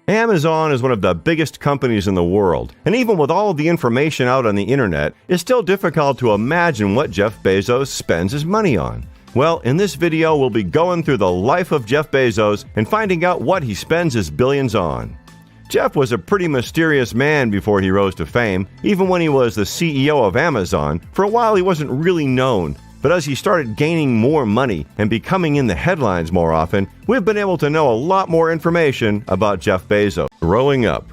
Amazon is one of the biggest companies in the world, and even with all of the information out on the internet, it's still difficult to imagine what Jeff Bezos spends his money on. Well, in this video, we'll be going through the life of Jeff Bezos and finding out what he spends his billions on. Jeff was a pretty mysterious man before he rose to fame. Even when he was the CEO of Amazon, for a while he wasn't really known. But as he started gaining more money and becoming in the headlines more often, we've been able to know a lot more information about Jeff Bezos. Growing up,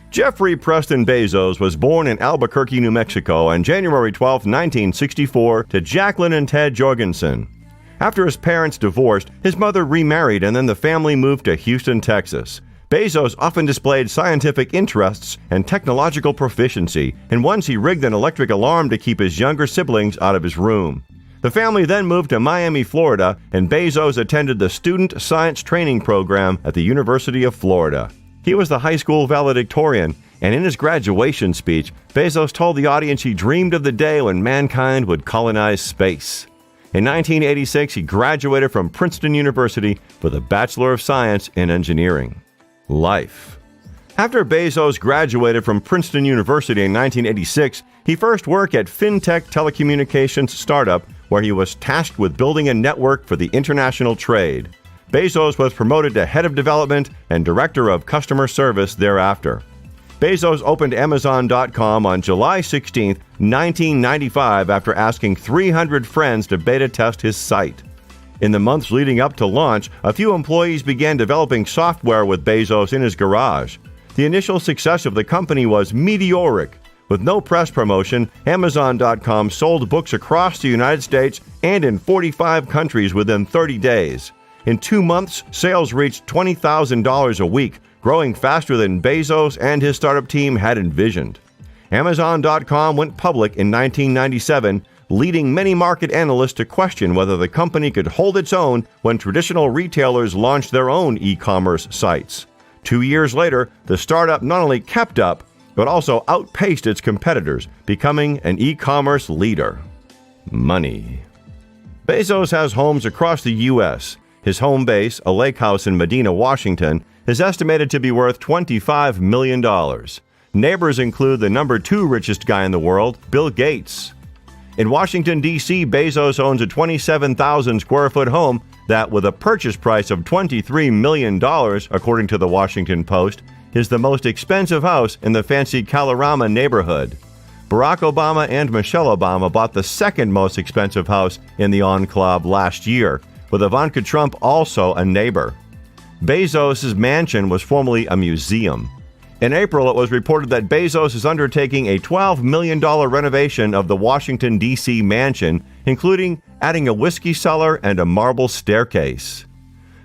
Jeffrey Preston Bezos was born in Albuquerque, New Mexico on January 12, 1964 to Jacqueline and Ted Jorgensen. After his parents divorced, his mother remarried and then the family moved to Houston, Texas. Bezos often displayed scientific interests and technological proficiency, and once he rigged an electric alarm to keep his younger siblings out of his room. The family then moved to Miami, Florida, and Bezos attended the Student Science Training Program at the University of Florida. He was the high school valedictorian, and in his graduation speech, Bezos told the audience he dreamed of the day when mankind would colonize space. In 1986, he graduated from Princeton University with a Bachelor of Science in Engineering. Life. After Bezos graduated from Princeton University in 1986, he first worked at fintech telecommunications startup, where he was tasked with building a network for the international trade. Bezos was promoted to head of development and director of customer service thereafter. Bezos opened Amazon.com on July 16, 1995 after asking 300 friends to beta test his site. In the months leading up to launch, a few employees began developing software with Bezos in his garage. The initial success of the company was meteoric. With no press promotion, Amazon.com sold books across the United States and in 45 countries within 30 days. In 2 months, sales reached $20,000 a week, growing faster than Bezos and his startup team had envisioned. Amazon.com went public in 1997, leading many market analysts to question whether the company could hold its own when traditional retailers launched their own e-commerce sites. 2 years later, the startup not only kept up, but also outpaced its competitors, becoming an e-commerce leader. Money. Bezos has homes across the U.S. His home base, a lake house in Medina, Washington, is estimated to be worth $25 million. Neighbors include the number 2 richest guy in the world, Bill Gates. In Washington, D.C., Bezos owns a 27,000-square-foot home that, with a purchase price of $23 million, according to the Washington Post, is the most expensive house in the fancy Kalorama neighborhood. Barack Obama and Michelle Obama bought the second most expensive house in the enclave last year, with Ivanka Trump also a neighbor. Bezos' mansion was formerly a museum. In April, it was reported that Bezos is undertaking a $12 million renovation of the Washington, D.C. mansion, including adding a whiskey cellar and a marble staircase.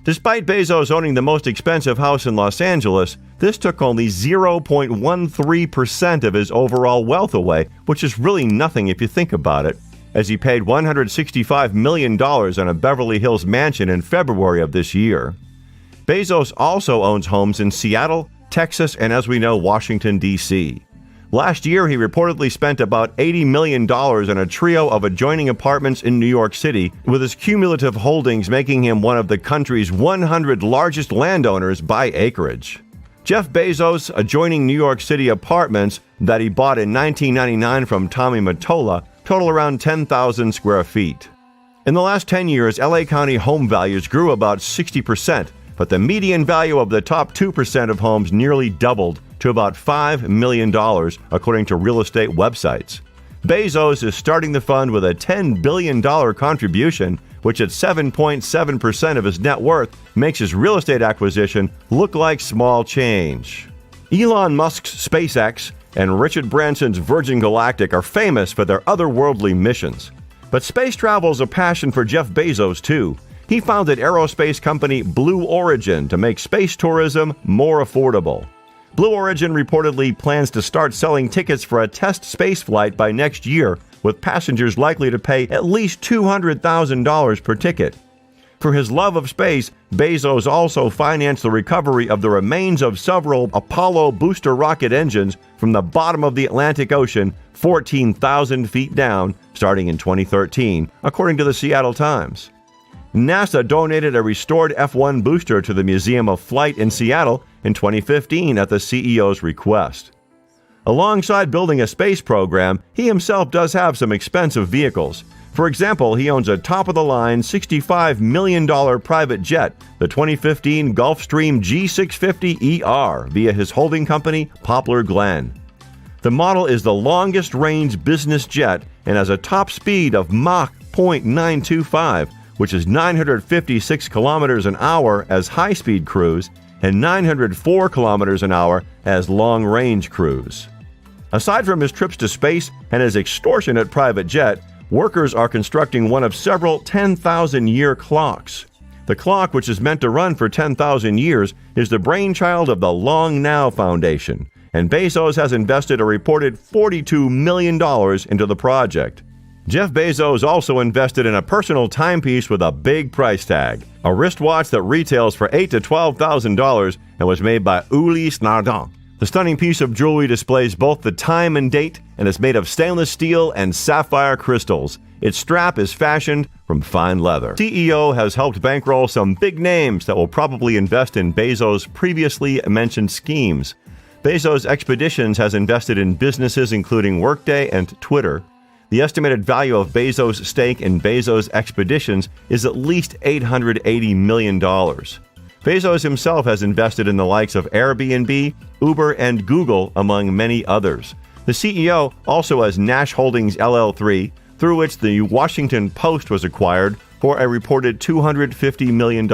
Despite Bezos owning the most expensive house in Los Angeles, this took only 0.13% of his overall wealth away, which is really nothing if you think about it, as he paid $165 million on a Beverly Hills mansion in February of this year. Bezos also owns homes in Seattle, Texas, and as we know, Washington, D.C. Last year, he reportedly spent about $80 million on a trio of adjoining apartments in New York City, with his cumulative holdings making him one of the country's 100 largest landowners by acreage. Jeff Bezos' adjoining New York City apartments that he bought in 1999 from Tommy Mottola total around 10,000 square feet. In the last 10 years, LA County home values grew about 60%, but the median value of the top 2% of homes nearly doubled to about $5 million, according to real estate websites. Bezos is starting the fund with a $10 billion contribution, which at 7.7% of his net worth makes his real estate acquisition look like small change. Elon Musk's SpaceX and Richard Branson's Virgin Galactic are famous for their otherworldly missions. But space travel is a passion for Jeff Bezos, too. He founded aerospace company Blue Origin to make space tourism more affordable. Blue Origin reportedly plans to start selling tickets for a test space flight by next year, with passengers likely to pay at least $200,000 per ticket. For his love of space, Bezos also financed the recovery of the remains of several Apollo booster rocket engines from the bottom of the Atlantic Ocean, 14,000 feet down, starting in 2013, according to the Seattle Times. NASA donated a restored F-1 booster to the Museum of Flight in Seattle in 2015 at the CEO's request. Alongside building a space program, he himself does have some expensive vehicles. For example, he owns a top-of-the-line $65 million private jet, the 2015 Gulfstream G650ER, via his holding company, Poplar Glen. The model is the longest-range business jet and has a top speed of Mach 0.925, which is 956 kilometers an hour as high-speed cruise and 904 kilometers an hour as long-range cruise. Aside from his trips to space and his extortionate private jet, workers are constructing one of several 10,000-year clocks. The clock, which is meant to run for 10,000 years, is the brainchild of the Long Now Foundation, and Bezos has invested a reported $42 million into the project. Jeff Bezos also invested in a personal timepiece with a big price tag, a wristwatch that retails for $8,000 to $12,000 and was made by Ulysse Nardin. The stunning piece of jewelry displays both the time and date and is made of stainless steel and sapphire crystals. Its strap is fashioned from fine leather. CEO has helped bankroll some big names that will probably invest in Bezos' previously mentioned schemes. Bezos Expeditions has invested in businesses including Workday and Twitter. The estimated value of Bezos' stake in Bezos Expeditions is at least $880 million. Bezos himself has invested in the likes of Airbnb, Uber, and Google, among many others. The CEO also has Nash Holdings LL3, through which the Washington Post was acquired for a reported $250 million.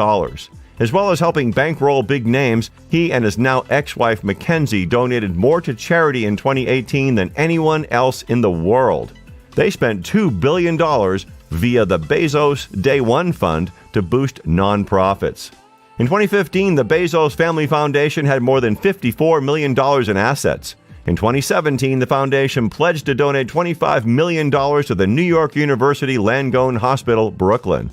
As well as helping bankroll big names, he and his now ex-wife Mackenzie donated more to charity in 2018 than anyone else in the world. They spent $2 billion via the Bezos Day One Fund to boost nonprofits. In 2015, the Bezos Family Foundation had more than $54 million in assets. In 2017, the foundation pledged to donate $25 million to the New York University Langone Hospital, Brooklyn.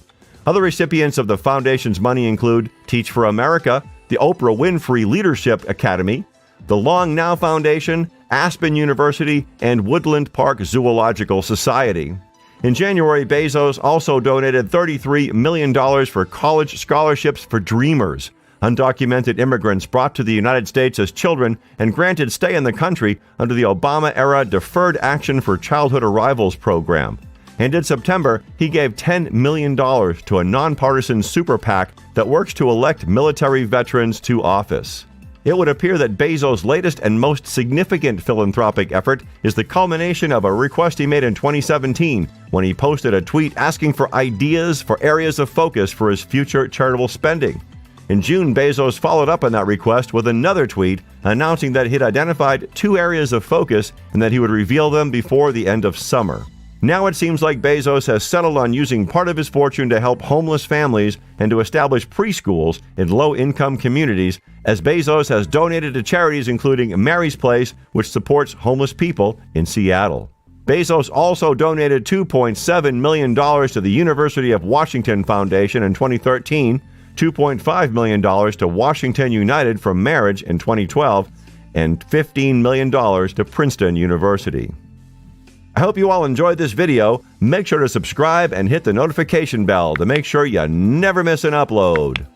Other recipients of the foundation's money include Teach for America, the Oprah Winfrey Leadership Academy, the Long Now Foundation, Aspen University, and Woodland Park Zoological Society. In January, Bezos also donated $33 million for college scholarships for dreamers, undocumented immigrants brought to the United States as children and granted stay in the country under the Obama-era Deferred Action for Childhood Arrivals program. And in September, he gave $10 million to a nonpartisan super PAC that works to elect military veterans to office. It would appear that Bezos' latest and most significant philanthropic effort is the culmination of a request he made in 2017 when he posted a tweet asking for ideas for areas of focus for his future charitable spending. In June, Bezos followed up on that request with another tweet announcing that he'd identified 2 areas of focus and that he would reveal them before the end of summer. Now it seems like Bezos has settled on using part of his fortune to help homeless families and to establish preschools in low-income communities, as Bezos has donated to charities including Mary's Place, which supports homeless people in Seattle. Bezos also donated $2.7 million to the University of Washington Foundation in 2013, $2.5 million to Washington United for Marriage in 2012, and $15 million to Princeton University. I hope you all enjoyed this video. Make sure to subscribe and hit the notification bell to make sure you never miss an upload.